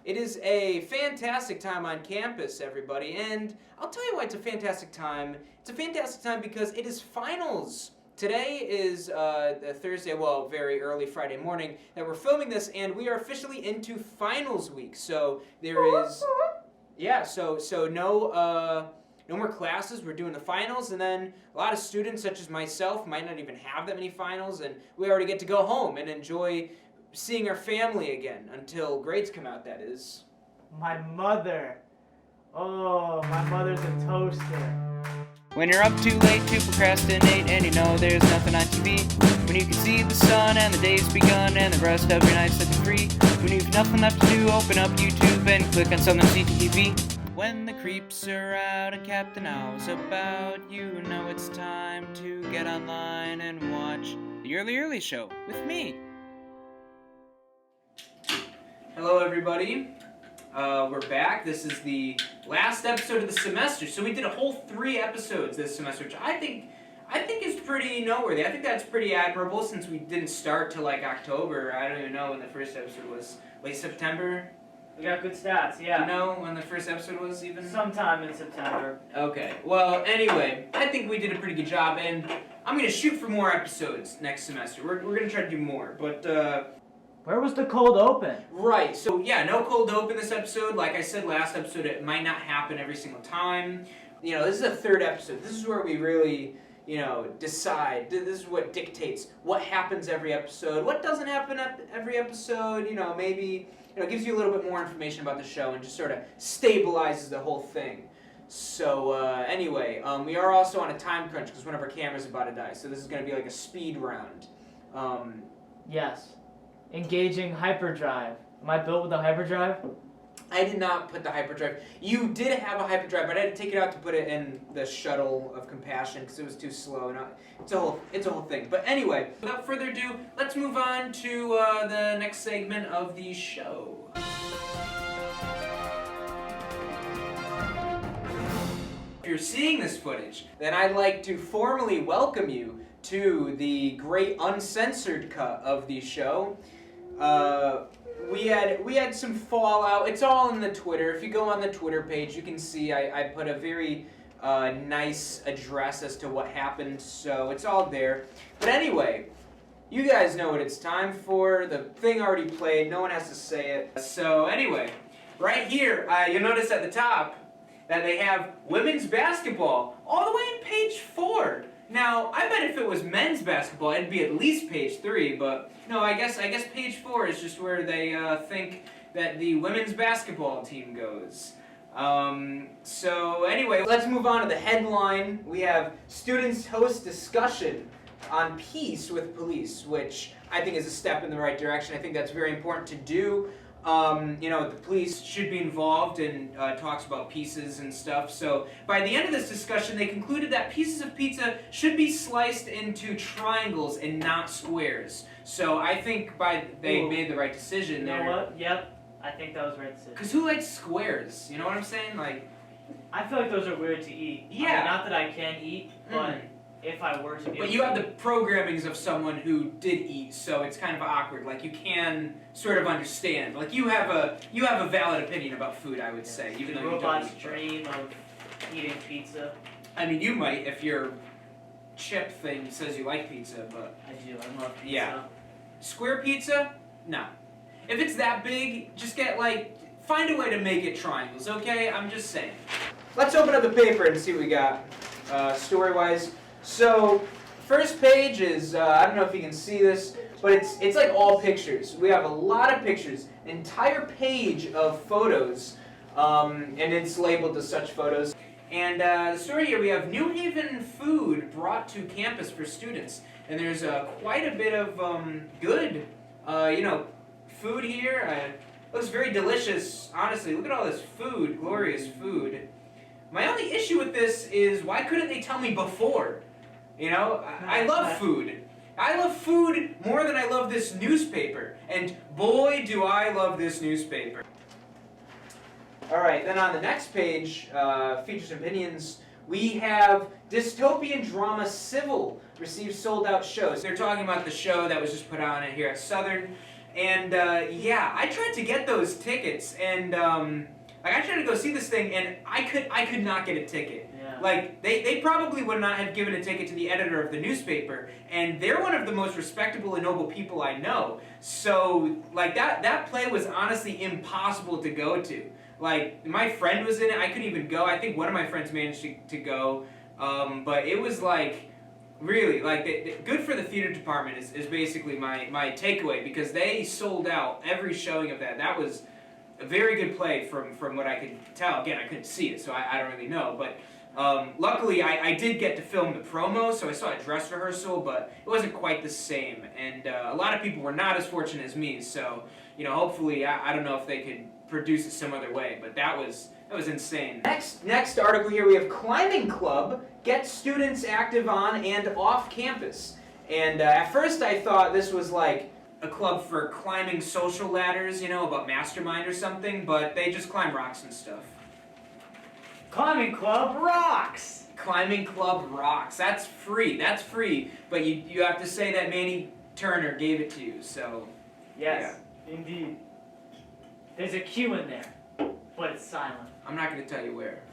It is a fantastic time on campus, everybody, and I'll tell you why it's a fantastic time. It's a fantastic time because it is finals. Today is Thursday, well, very early Friday morning that we're filming this, and we are officially into finals week. So there is, yeah, so no more classes. We're doing the finals, and then a lot of students, such as myself, might not even have that many finals, and we already get to go home and enjoy seeing our family again until grades come out, that is. My mother. Oh, my mother's a toaster. When you're up too late to procrastinate and you know there's nothing on TV, when you can see the sun and the day's begun and the rest of your night's set free, when you've nothing left to do, open up YouTube and click on something CTV. When the creeps are out and Captain Owl's about, you know it's time to get online and watch the Early Show with me. Hello, everybody. We're back. This is the last episode of the semester. So we did a whole 3 episodes this semester, which I think is pretty noteworthy. I think that's pretty admirable since we didn't start till like October. I don't even know when the first episode was. Late September? We got good stats, yeah. Do you know when the first episode was even? Sometime in September. Okay. Well, anyway, I think we did a pretty good job, and I'm going to shoot for more episodes next semester. We're going to try to do more, but where was the cold open? Right, so yeah, no cold open this episode. Like I said last episode, it might not happen every single time. You know, this is the 3rd episode. This is where we really, decide. This is what dictates what happens every episode, what doesn't happen every episode, maybe, gives you a little bit more information about the show and just sort of stabilizes the whole thing. So, anyway, we are also on a time crunch because one of our cameras is about to die, so this is going to be like a speed round. Yes. Engaging hyperdrive. Am I built with a hyperdrive? I did not put the hyperdrive. You did have a hyperdrive, but I had to take it out to put it in the shuttle of compassion because it was too slow. And it's a whole thing. But anyway, without further ado, let's move on to the next segment of the show. If you're seeing this footage, then I'd like to formally welcome you to the great uncensored cut of the show. We had some fallout. It's all in the Twitter. If you go on the Twitter page, you can see I put a very nice address as to what happened, so it's all there. But anyway, you guys know what it's time for. The thing already played. No one has to say it. So anyway, right here, you'll notice at the top that they have women's basketball all the way on page 4. Now, I bet if it was men's basketball, it'd be at least page 3, but no, I guess page 4 is just where they think that the women's basketball team goes. So anyway, let's move on to the headline. We have students host discussion on peace with police, which I think is a step in the right direction. I think that's very important to do. The police should be involved in talks about pieces and stuff. So by the end of this discussion, they concluded that pieces of pizza should be sliced into triangles and not squares. So I think they made the right decision there. You know what? Yep. I think that was the right decision. Because who likes squares? You know what I'm saying? I feel like those are weird to eat. Yeah. I mean, not that I can eat, but if I were to be. But you have the programmings of someone who did eat, so it's kind of awkward. Like, you can sort of understand. Like, you have a valid opinion about food, I would say, even though you don't robots eat. dream of eating pizza. I mean, you might if your chip thing says you like pizza, but I do. I love pizza. yeah, square pizza, no. If it's that big, just find a way to make it triangles, okay? I'm just saying. Let's open up the paper and see what we got story-wise. So, first page is, I don't know if you can see this, but it's like all pictures. We have a lot of pictures, an entire page of photos, and it's labeled as such photos. And the story here, we have New Haven food brought to campus for students. And there's quite a bit of good, food here. Looks very delicious, honestly. Look at all this food, glorious food. My only issue with this is, why couldn't they tell me before? I love food. I love food more than I love this newspaper. And boy, do I love this newspaper. Alright, then on the next page, features and opinions, we have dystopian drama Civil receives sold-out shows. They're talking about the show that was just put on here at Southern. And yeah, I tried to get those tickets, and like I tried to go see this thing, and I could not get a ticket. Yeah. Like they probably would not have given a ticket to the editor of the newspaper, and they're one of the most respectable and noble people I know. So like that play was honestly impossible to go to. Like my friend was in it, I couldn't even go. I think one of my friends managed to go, but it was like. Really, like, good for the theater department is basically my takeaway, because they sold out every showing of that. That was a very good play from what I could tell. Again, I couldn't see it, so I don't really know. But luckily, I did get to film the promo, so I saw a dress rehearsal, but it wasn't quite the same. And a lot of people were not as fortunate as me, so, you know, hopefully, I don't know if they could produce it some other way, but that was insane. Next article here, we have Climbing Club gets students active on and off campus. And at first I thought this was like a club for climbing social ladders, you know, about Mastermind or something, but they just climb rocks and stuff. Climbing Club rocks! Climbing Club rocks. That's free, but you have to say that Manny Turner gave it to you, so... Yes, yeah. Indeed. There's a Q in there, but it's silent. I'm not going to tell you where.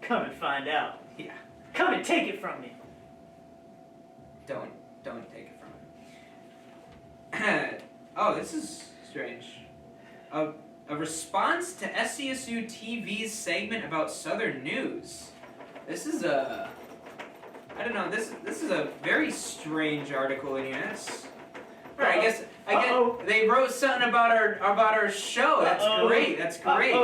Come and find out. Yeah. Come and take it from me. Don't take it from him. Oh, this is strange. A response to SCSU TV's segment about Southern news. This is I don't know. This is a very strange article in here. Alright, I guess they wrote something about our show. That's great. That's great.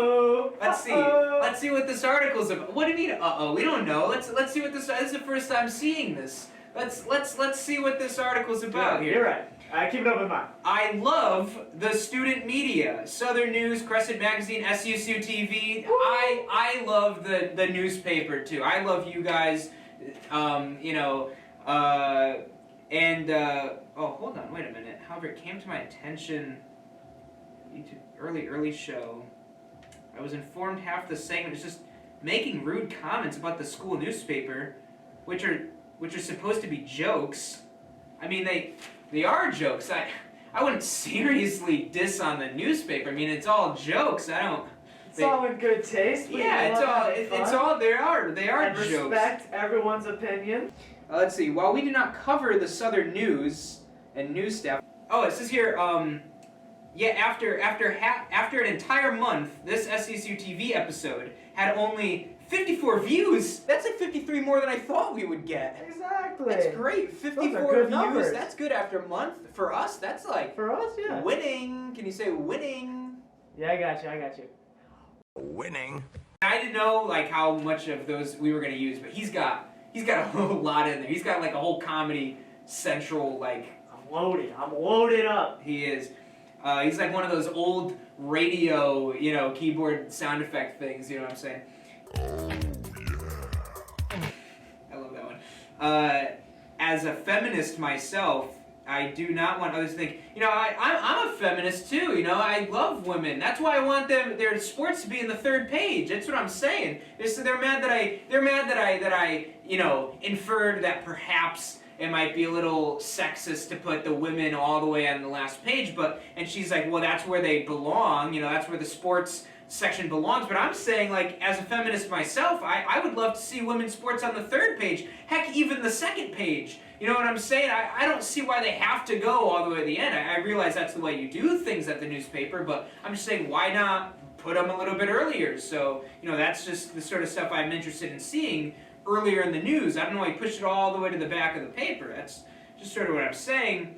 Let's see what this article's about. What do you mean? We don't know. Let's see what this is the first time seeing this. Let's see what this article's about here. You're right. Keep it open mind. I love the student media. Southern News, Crescent Magazine, SUSU TV. I love the newspaper too. I love you guys. You know, oh, hold on, wait a minute. However, it came to my attention, early show. I was informed half the segment is just making rude comments about the school newspaper, which are supposed to be jokes. I mean, they are jokes. I wouldn't seriously diss on the newspaper. I mean, it's all jokes. It's all in good taste. Yeah, it's all they are jokes. Respect everyone's opinion. Let's see. While we do not cover the Southern news and news staff. Oh, it says here. Yeah, after an entire month, this SCSU TV episode had only 54 views. That's like 53 more than I thought we would get. Exactly. That's great. 54 views. Numbers. That's good after a month. For us, that's like for us, yeah. Winning. Can you say winning? Yeah, I got you. Winning. I didn't know like how much of those we were gonna use, but he's got a whole lot in there. He's got like a whole Comedy Central like. I'm loaded up. He is. He's like one of those old radio, you know, keyboard sound effect things. You know what I'm saying? I love that one. As a feminist myself, I do not want others to think, you know, I'm a feminist too. You know, I love women. That's why I want their sports to be in the third page. That's what I'm saying. They're mad that I, you know, inferred that perhaps it might be a little sexist to put the women all the way on the last page, and she's like, well, that's where they belong, you know, that's where the sports section belongs. But I'm saying, like, as a feminist myself, I would love to see women's sports on the third page, heck, even the second page. You know what I'm saying? I don't see why they have to go all the way to the end. I realize that's the way you do things at the newspaper, but I'm just saying, why not put them a little bit earlier? So, you know, that's just the sort of stuff I'm interested in seeing earlier in the news. I don't know why you pushed it all the way to the back of the paper. That's just sort of what I'm saying.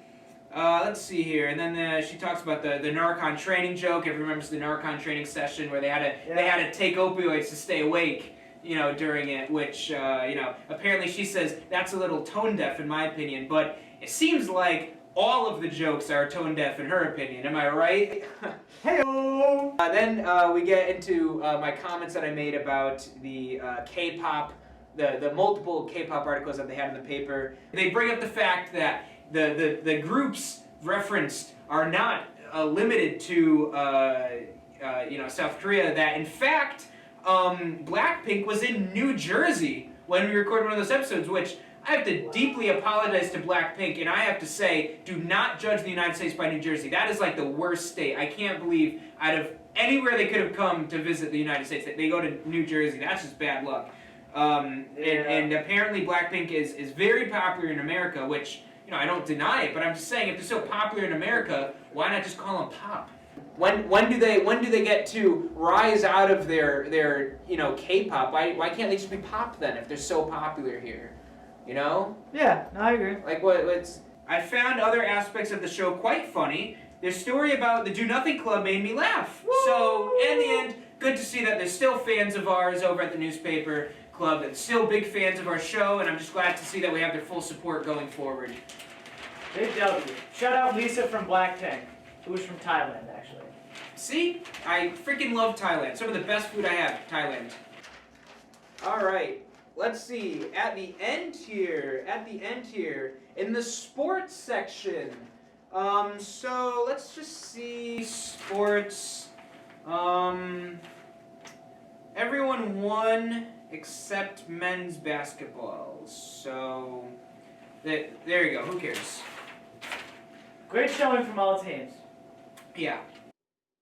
Let's see here. And then she talks about the Narcon training joke. Everyone remembers the Narcon training session where they had to take opioids to stay awake, you know, during it, which, you know, apparently she says that's a little tone deaf in my opinion, but it seems like all of the jokes are tone deaf in her opinion. Am I right? Hey-o! Then we get into my comments that I made about the K-pop, the multiple K-pop articles that they had in the paper. They bring up the fact that the groups referenced are not limited to you know, South Korea. That in fact, Blackpink was in New Jersey when we recorded one of those episodes, which I have to deeply apologize to Blackpink, and I have to say, do not judge the United States by New Jersey. That is like the worst state. I can't believe out of anywhere they could have come to visit the United States, that they go to New Jersey. That's just bad luck. And apparently Blackpink is very popular in America, which, you know, I don't deny it, but I'm just saying, if they're so popular in America, why not just call them pop? When do they get to rise out of their you know, K-pop? Why can't they just be pop then if they're so popular here? You know? Yeah, no, I agree. Like what's I found other aspects of the show quite funny. Their story about the Do Nothing Club made me laugh. Woo! So in the end, good to see that there's still fans of ours over at the newspaper club, that's still big fans of our show, and I'm just glad to see that we have their full support going forward. Big W. Shout out Lisa from Blackpink, who's from Thailand, actually. See? I freaking love Thailand. Some of the best food I have, Thailand. Alright, let's see. At the end here, in the sports section. So let's just see sports. Everyone won except men's basketball. So there you go. Who cares? Great showing from all teams. Yeah.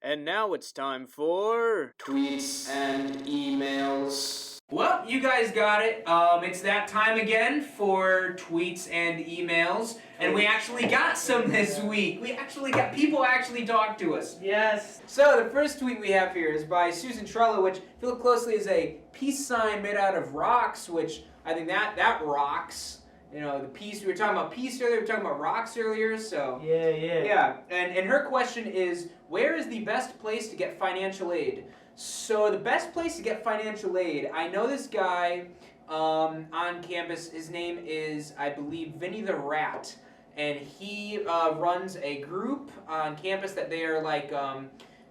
And now it's time for tweets and emails. Well, you guys got it. It's that time again for tweets and emails, and we actually got some this week. People actually talked to us. Yes. So the first tweet we have here is by Spenser Trella, which, if you look closely, is a peace sign made out of rocks, which I think that rocks. You know, the peace, we were talking about peace earlier, we were talking about rocks earlier, so... Yeah. Yeah, and her question is, where is the best place to get financial aid? So the best place to get financial aid, I know this guy on campus, his name is, I believe, Vinny the Rat, and he runs a group on campus that they are like,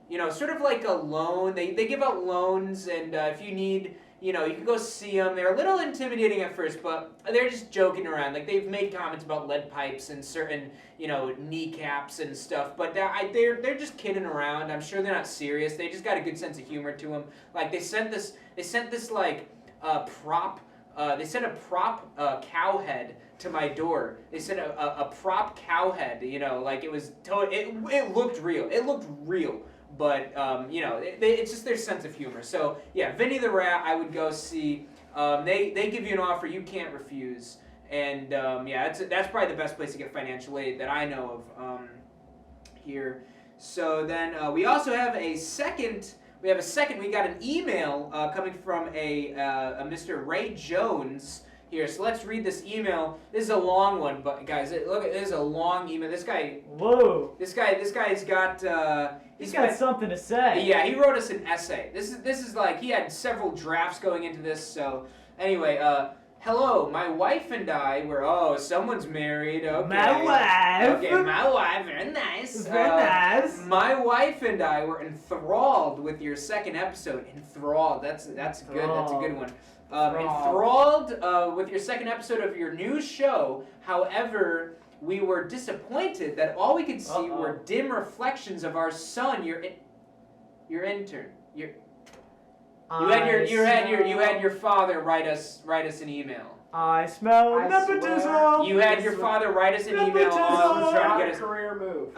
you know, sort of like a loan, they give out loans, and if you need... You know, you can go see them. They're a little intimidating at first, but they're just joking around. Like, they've made comments about lead pipes and certain, you know, kneecaps and stuff. But they're just kidding around. I'm sure they're not serious. They just got a good sense of humor to them. Like, they sent this like prop. They sent a prop cow head to my door. They sent a prop cow head. You know, like it was. It looked real. It looked real. But, you know, it's just their sense of humor. So, yeah, Vinny the Rat, I would go see. They give you an offer you can't refuse. And, yeah, that's probably the best place to get financial aid that I know of here. So then we also have a second. We got an email coming from a Mr. Trey Jones here. So let's read this email. This is a long one, but guys, look, this is a long email. This guy. Whoa. This guy's got. He's got something to say. Yeah, he wrote us an essay. This is like he had several drafts going into this. So anyway, hello, my wife and I were. Oh, someone's married. Okay. My wife. Okay, my wife. Very nice. Very nice. My wife and I were enthralled with your second episode. Enthralled. That's good. That's a good one. Enthralled with your second episode of your new show. However, we were disappointed that all we could see were dim reflections of our son, your intern. You had your father write us an email. I smell nepotism. You had your father write us an email trying to get us career move.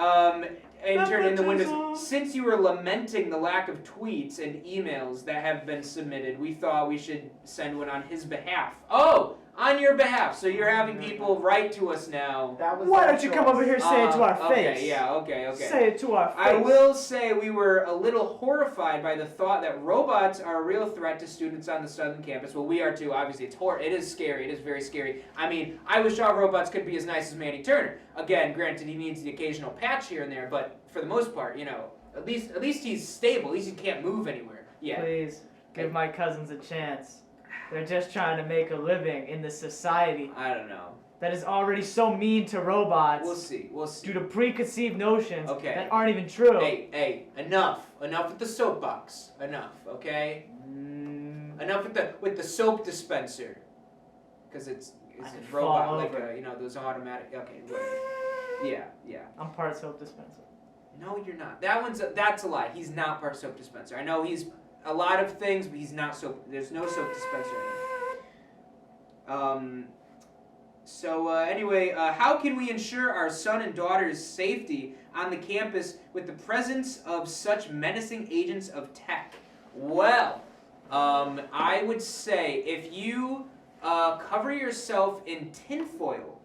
intern in the windows. Since you were lamenting the lack of tweets and emails that have been submitted, we thought we should send one on his behalf. Oh, on your behalf. So you're having people write to us now. Why don't you come over here and say it to our face? Okay, yeah, okay. Say it to our face. I will say we were a little horrified by the thought that robots are a real threat to students on the southern campus. Well, we are too, obviously. It is scary. It is very scary. I mean, I wish our robots could be as nice as Manny Turner. Again, granted, he needs the occasional patch here and there, but for the most part, you know, at least he's stable. At least he can't move anywhere. Yeah. Please, give my cousins a chance. They're just trying to make a living in this society. I don't know. That is already so mean to robots. We'll see. Due to preconceived notions okay. that aren't even true. Hey, enough with the soapbox. Enough, okay? Enough with the soap dispenser. Because it's a robot, like those automatic. Okay, whatever. Yeah. I'm part soap dispenser. No, you're not. That's a lie. He's not part soap dispenser. I know he's a lot of things, but he's not soap. There's no soap dispenser in him. So anyway, how can we ensure our son and daughter's safety on the campus with the presence of such menacing agents of tech? Well, I would say if you cover yourself in tinfoil,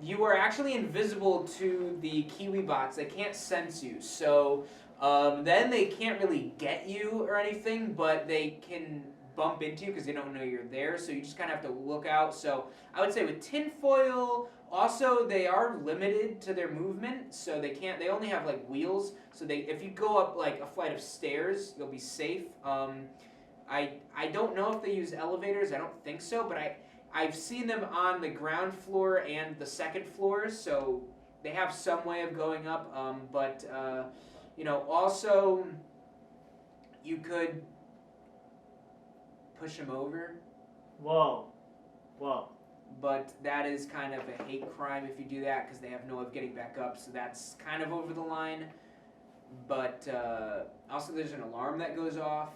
you are actually invisible to the Kiwi bots. They can't sense you. So then they can't really get you or anything, but they can bump into you because they don't know you're there. So you just kind of have to look out. So I would say with tinfoil, also they are limited to their movement. So they only have like wheels. So if you go up like a flight of stairs, you'll be safe. I don't know if they use elevators. I don't think so, but I've seen them on the ground floor and the second floor, so they have some way of going up. But also you could push them over. Whoa. But that is kind of a hate crime if you do that because they have no way of getting back up, so that's kind of over the line. But also there's an alarm that goes off.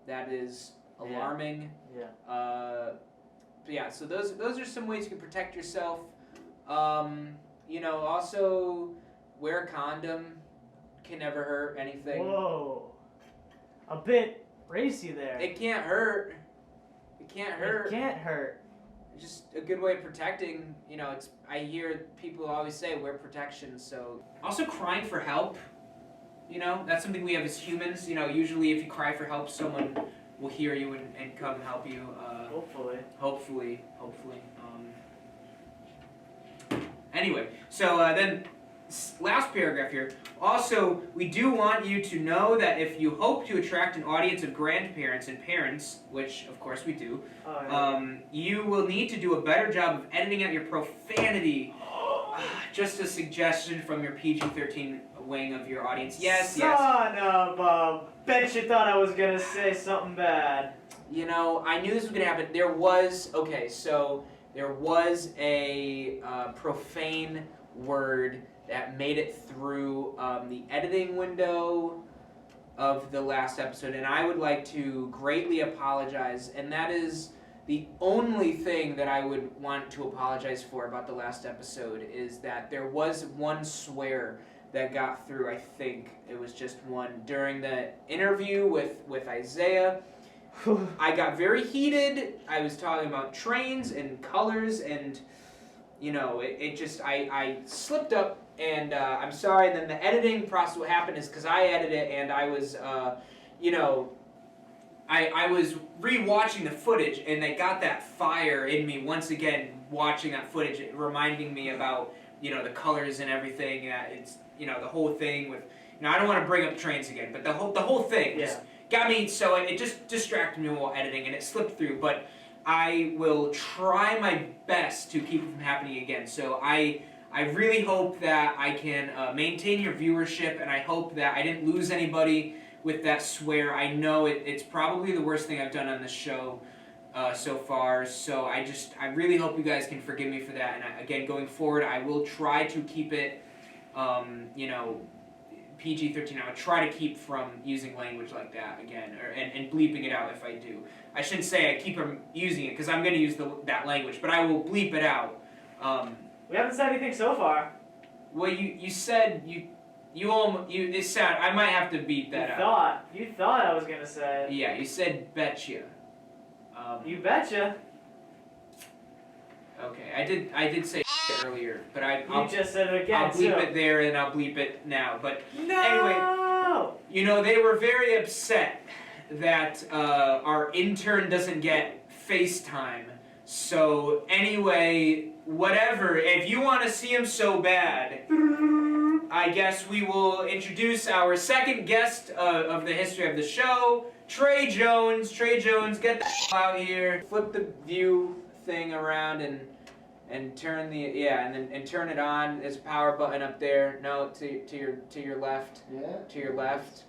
That is alarming. Yeah. So those are some ways you can protect yourself. Also wear a condom. Can never hurt anything. Whoa. A bit racy there. It can't hurt. It can't hurt. It's just a good way of protecting. I hear people always say wear protection. So also crying for help. That's something we have as humans. Usually if you cry for help, someone will hear you and come help you. Hopefully. Anyway, so then last paragraph here. Also, we do want you to know that if you hope to attract an audience of grandparents and parents, which of course we do, you will need to do a better job of editing out your profanity. Just a suggestion from your PG-13 wing of your audience. Yes. Son of a bet you thought I was gonna say something bad. I knew this was gonna happen. There was a profane word that made it through the editing window of the last episode, and I would like to greatly apologize, and that is the only thing that I would want to apologize for about the last episode is that there was one swear that got through. I think it was just one during the interview with Isaiah. I got very heated. I was talking about trains and colors, and I slipped up, and I'm sorry. And then the editing process, what happened is because I edited it, and I was I was re-watching the footage, and I got that fire in me once again watching that footage, reminding me about the colors and everything. It's the whole thing with I don't want to bring up trains again, but the whole thing just got me. So it just distracted me while editing, and it slipped through. But I will try my best to keep it from happening again. So I really hope that I can maintain your viewership, and I hope that I didn't lose anybody with that swear. I know it's probably the worst thing I've done on this show so far, so I really hope you guys can forgive me for that, and again, going forward, I will try to keep it, PG-13. I would try to keep from using language like that again, and bleeping it out if I do. I shouldn't say I keep from using it, because I'm going to use that language, but I will bleep it out. We haven't said anything so far. Well, you said it sound. I might have to beat that out. You thought I was gonna say it. Yeah, you said betcha. You betcha. Okay, I did say earlier, but I'll just said it again. I'll bleep it there and I'll bleep it now. But no! Anyway, they were very upset that our intern doesn't get FaceTime. So anyway, whatever. If you want to see him so bad, I guess we will introduce our second guest of the history of the show, Trey Jones. Trey Jones, get the out here. Flip the view thing around and turn and turn it on. There's a power button up there. No, to your left. Yeah. To your left.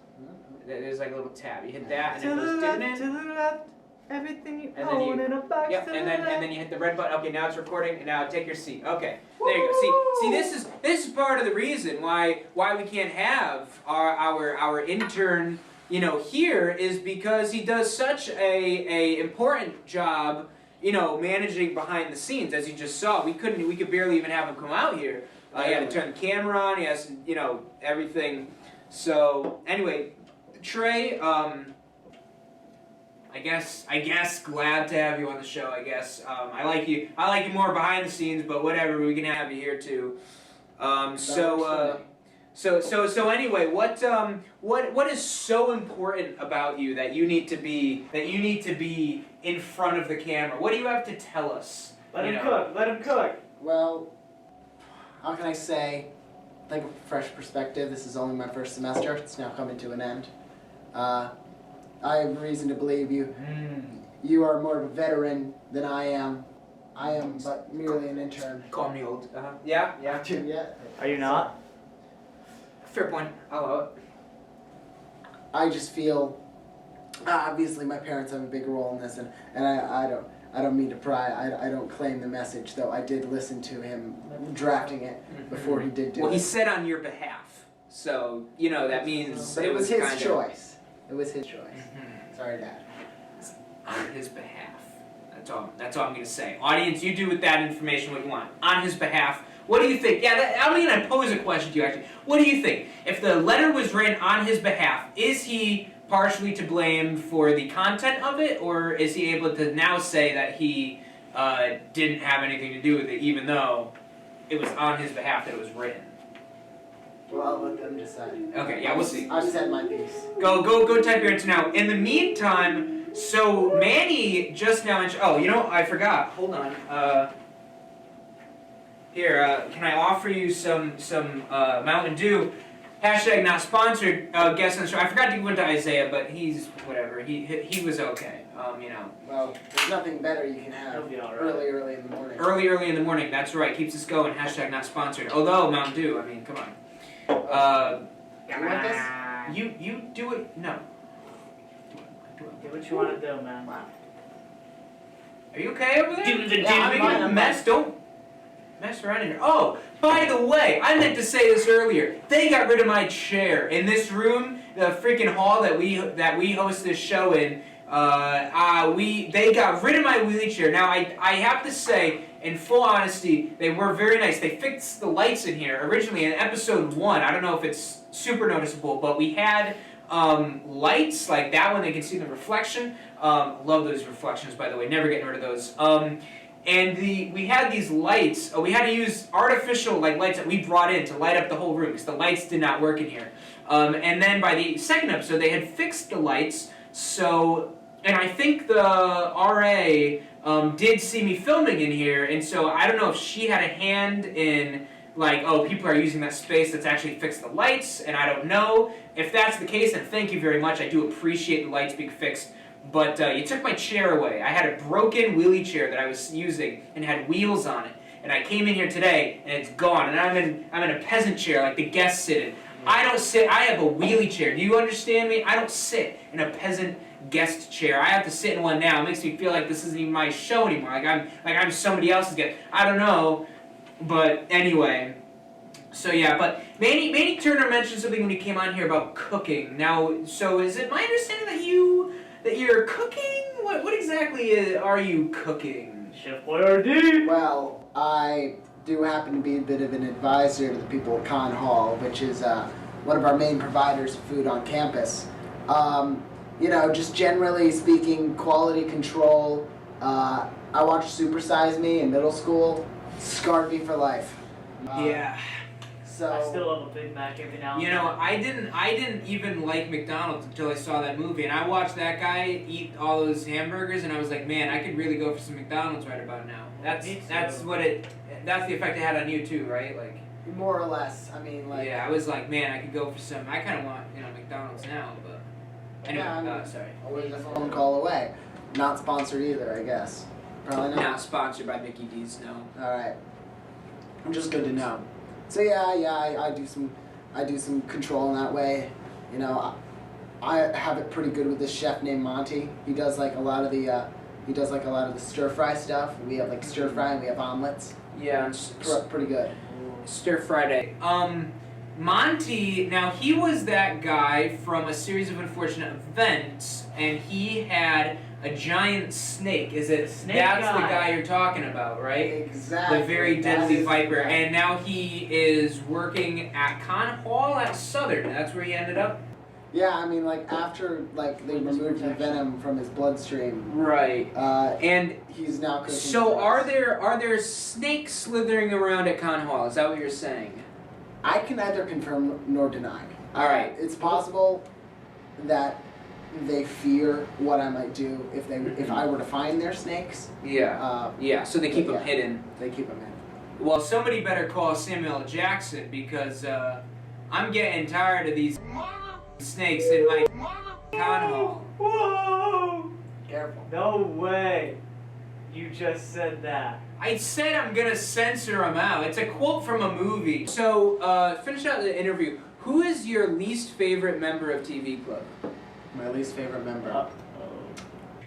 There's like a little tab. You hit that and To it the goes left, to the left. Everything you And then own you- in a box Yep, to the and left. then you hit the red button. Okay, now it's recording. And now take your seat. Okay, there you go. See, this is part of the reason why we can't have our intern, here, is because he does such a important job, managing behind the scenes, as you just saw. We could barely even have him come out here. He had to turn the camera on. He has to, everything. So anyway, Trey, I guess glad to have you on the show. I guess I like you more behind the scenes, but whatever. We can have you here too. So anyway, what is so important about you that you need to be in front of the camera? What do you have to tell us? Let him cook. Well, how can I say? Like a fresh perspective. This is only my first semester. It's now coming to an end. I have reason to believe you. You are more of a veteran than I am. I am but merely an intern. Call me old. Yeah. Yeah. Are you not? Fair point. I'll allow it. I just feel, obviously my parents have a big role in this, and I don't mean to pry. I don't claim the message, though I did listen to him drafting it before he did do it. Well, he said on your behalf, so that means But it was his choice. It was his choice. Sorry, Dad. On his behalf. That's all I'm gonna say. Audience, you do with that information what you want. On his behalf. What do you think? Yeah, I'm gonna pose a question to you actually. What do you think? If the letter was written on his behalf, is he partially to blame for the content of it, or is he able to now say that he didn't have anything to do with it, even though it was on his behalf that it was written? Well, I'll let them decide. Okay, yeah, we'll see. I said my piece. Go type your answer now. In the meantime, so Manny just now I forgot. Hold on. Here, can I offer you some Mountain Dew? Hashtag not sponsored. Guest on the show. I forgot to go into Isaiah, but he's whatever. He was okay. Well, there's nothing better you can have He'll be all right. early in the morning. Early in the morning. That's right. Keeps us going. Hashtag not sponsored. Although Mountain Dew. I mean, come on. You want this? You do it. No. Do what you want to do, man. Wow. Are you okay over there? I'm Mess. Don't mess around in here. Oh, by the way, I meant to say this earlier. They got rid of my chair in this room, the freaking hall that we host this show in. They got rid of my wheelie chair. Now I have to say, in full honesty, they were very nice. They fixed the lights in here originally in episode 1. I don't know if it's super noticeable, but we had lights like that one. They can see the reflection. Love those reflections, by the way. Never getting rid of those. And we had these lights. We had to use artificial lights that we brought in to light up the whole room because the lights did not work in here. And then by the second episode, they had fixed the lights. So, and I think the RA did see me filming in here, and so I don't know if she had a hand in people are using that space that's actually fixed the lights, and I don't know. If that's the case, then thank you very much. I do appreciate the lights being fixed. But you took my chair away. I had a broken wheelie chair that I was using and had wheels on it. And I came in here today and it's gone. And I'm in a peasant chair like the guests sit in. I don't sit. I have a wheelie chair. Do you understand me? I don't sit in a peasant guest chair. I have to sit in one now. It makes me feel like this isn't even my show anymore. Like I'm somebody else's guest. I don't know. But anyway. So yeah, but Manny Turner mentioned something when he came on here about cooking. Now, so is it my understanding that you're cooking? What exactly are you cooking? Chef Boyardee! Well, I do happen to be a bit of an advisor to the people at Con Hall, which is one of our main providers of food on campus. Just generally speaking, quality control. I watched Super Size Me in middle school. Scarred me for life. Yeah. So I still love a Big Mac every now and then. I didn't even like McDonald's until I saw that movie, and I watched that guy eat all those hamburgers, and I was like, man, I could really go for some McDonald's right about now. That's the effect it had on you too, right? more or less. I mean, Yeah, I was like, man, I could go for some. I kind of want McDonald's now, but anyway. Yeah, sorry. Always a phone call away. Not sponsored either, I guess. Probably not. Not sponsored by Mickey D's, no. All right. Just good to know. So I do some control in that way. I have it pretty good with this chef named Monty. He does a lot of the stir fry stuff. We have stir fry and we have omelets. Yeah, Pretty good. Stir Friday. Monty, now he was that guy from A Series of Unfortunate Events, and he had a giant snake. Is it? Snake That's guy. the guy you're talking about, right? Exactly. The very That deadly is viper. correct. And now he is working at Con Hall at Southern. That's where he ended up. Yeah, I mean, like after like they Witness removed the protection. venom from his bloodstream, Right. And he's now cooking. so for are us. there snakes slithering around at Con Hall? Is that what you're saying? I can neither confirm nor deny. All right. It's possible that they fear what I might do if I were to find their snakes. Yeah. Yeah. So they keep Yeah. them hidden. They keep them in. Well, somebody better call Samuel L. Jackson because I'm getting tired of these snakes in my Con Hall. Whoa! Careful. No way. You just said that. I said I'm gonna censor them out. It's a quote from a movie. So, finish out the interview. Who is your least favorite member of TV Club? My least favorite member. Uh-oh.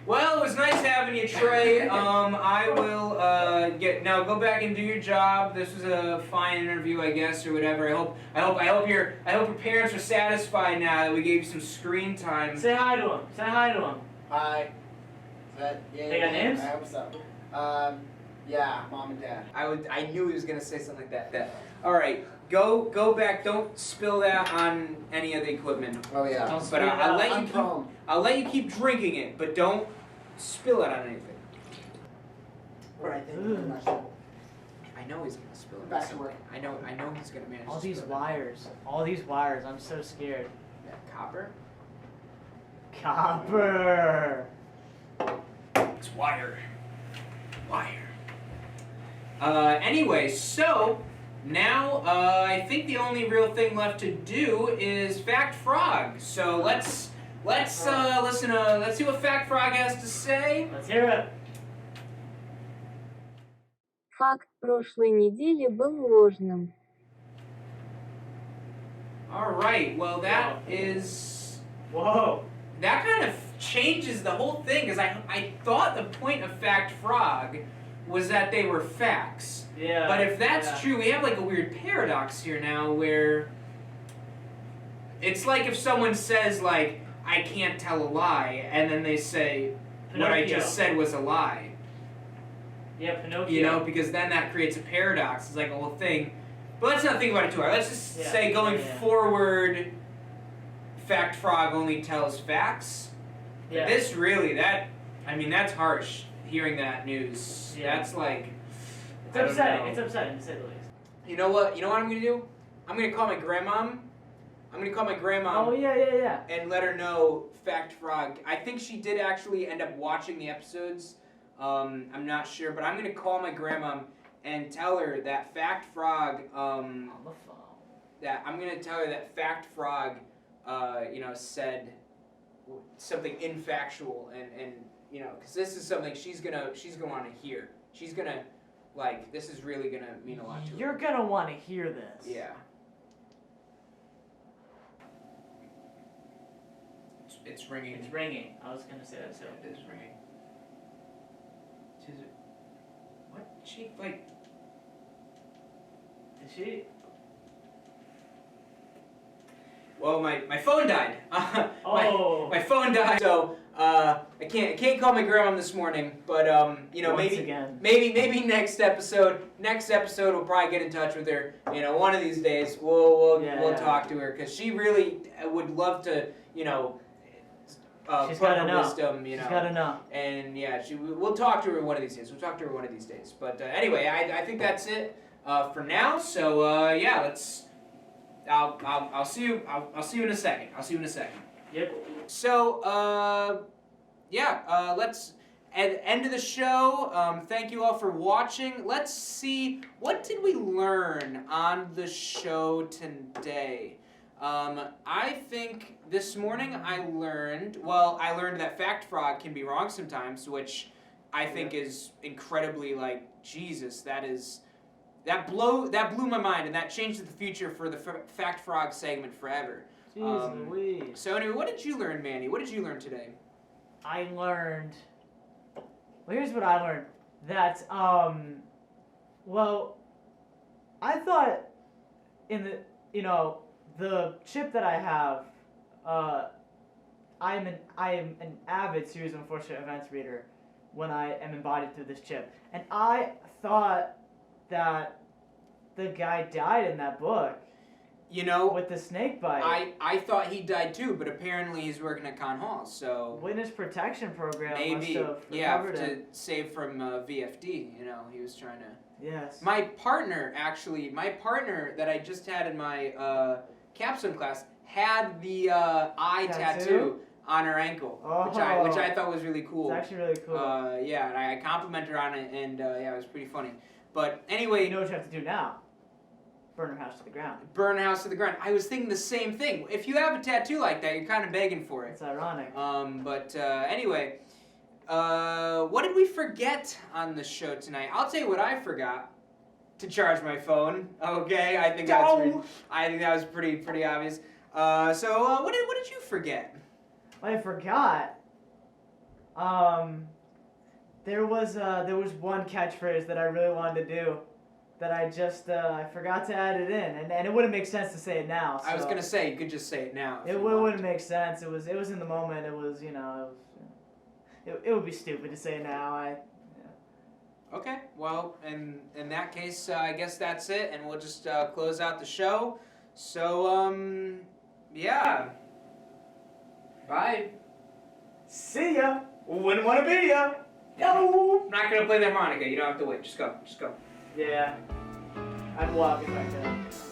Well, it was nice having you, Trey. I will go back and do your job. This was a fine interview, I guess, or whatever. I hope your parents are satisfied now that we gave you some screen time. Say hi to him. Say hi to him. Hi. Is that They got names? I hope so. Yeah, mom and dad. I knew he was gonna say something like that. All right, go back. Don't spill that on any of the equipment. Oh yeah. Don't But spill it I'll out. let you I'm keep. prone. I'll let you keep drinking it, but don't spill it on anything. Right. Thank you very Ugh. much. I know he's gonna spill it. Back on to work. something. I know he's gonna manage. All to these spill it. wires. All these wires. I'm so scared. Yeah, copper. Copper. It's wire. Wire. Anyway, so now I think the only real thing left to do is Fact Frog. So let's listen. Let's see what Fact Frog has to say. Let's hear it. Факт прошлой недели был ложным. All right. Well, that is. Whoa. That kind of changes the whole thing because I thought the point of Fact Frog was that they were facts. Yeah. But if that's yeah. true, we have like a weird paradox here now where it's like if someone says like I can't tell a lie and then they say what I Pinocchio. just said was a lie. Yeah, Pinocchio. You know, because then that creates a paradox. It's like a whole thing. But let's not think about it too hard. Let's just Yeah, say going yeah. forward Fact Frog only tells facts. Yeah. This really that's harsh hearing that news. Yeah. That's like It's I don't upsetting. know. It's upsetting to say the least. You know what I'm gonna do? I'm gonna call my grandmom. I'm gonna call my grandma Oh yeah. and let her know Fact Frog. I think she did actually end up watching the episodes. I'm not sure, but I'm gonna call my grandma and tell her that Fact Frog. On the phone. That I'm gonna tell her that Fact Frog, said something infactual and because this is something she's gonna want to hear. She's gonna this is really gonna mean a lot to her. You're gonna want to hear this. Yeah. It's ringing. It's ringing. I was gonna say that too. It is ringing. What? She like? Did she? Well, my phone died. Oh. My phone died, so I can't call my grandma this morning. But Once again. maybe next episode we'll probably get in touch with her. One of these days we'll talk to her because she really would love to She's put gotta her know. wisdom. She's gotta know. And yeah, we'll talk to her one of these days. But anyway, I think that's it for now. So yeah, let's. I'll see you. I'll see you in a second. Yep. So let's at the end of the show. Thank you all for watching. Let's see what did we learn on the show today. I think this morning I learned that Fact Frog can be wrong sometimes, which I think is incredibly Jesus. That blew my mind, and that changed the future for the Fact Frog segment forever. Jeez Louise. So anyway, what did you learn, Manny? What did you learn today? I learned. Well, here's what I learned. That I thought in the the chip that I have I am an avid series of unfortunate events reader when I am embodied through this chip, and I thought that the guy died in that book. You know, With the snake bite. I thought he died too, but apparently he's working at Con Hall, so Witness protection program maybe, must have yeah, recovered to him. save from VFD. You know, he was trying to. Yes. My partner that I just had in my capstone class had the eye tattoo on her ankle, which I thought was really cool. It's actually really cool. Yeah, and I complimented her on it, and yeah, it was pretty funny. But anyway, You know what you have to do now? Burn her house to the ground. burn house to the ground. I was thinking the same thing. If you have a tattoo like that, you're kind of begging for it. It's ironic. But anyway, what did we forget on the show tonight? I'll tell you what I forgot. To charge my phone. Okay, I think that was pretty obvious. So what did you forget? I forgot. There was one catchphrase that I really wanted to do, that I just I forgot to add it in, and it wouldn't make sense to say it now. So I was gonna say you could just say it now. It wouldn't make sense. It was in the moment. It was it would be stupid to say now. Okay, well, in that case, I guess that's it, and we'll just close out the show. So, yeah. Bye. See ya. Wouldn't want to be ya. Yo. I'm not gonna play the harmonica. You don't have to wait. Just go. Yeah. I'd walk if I could.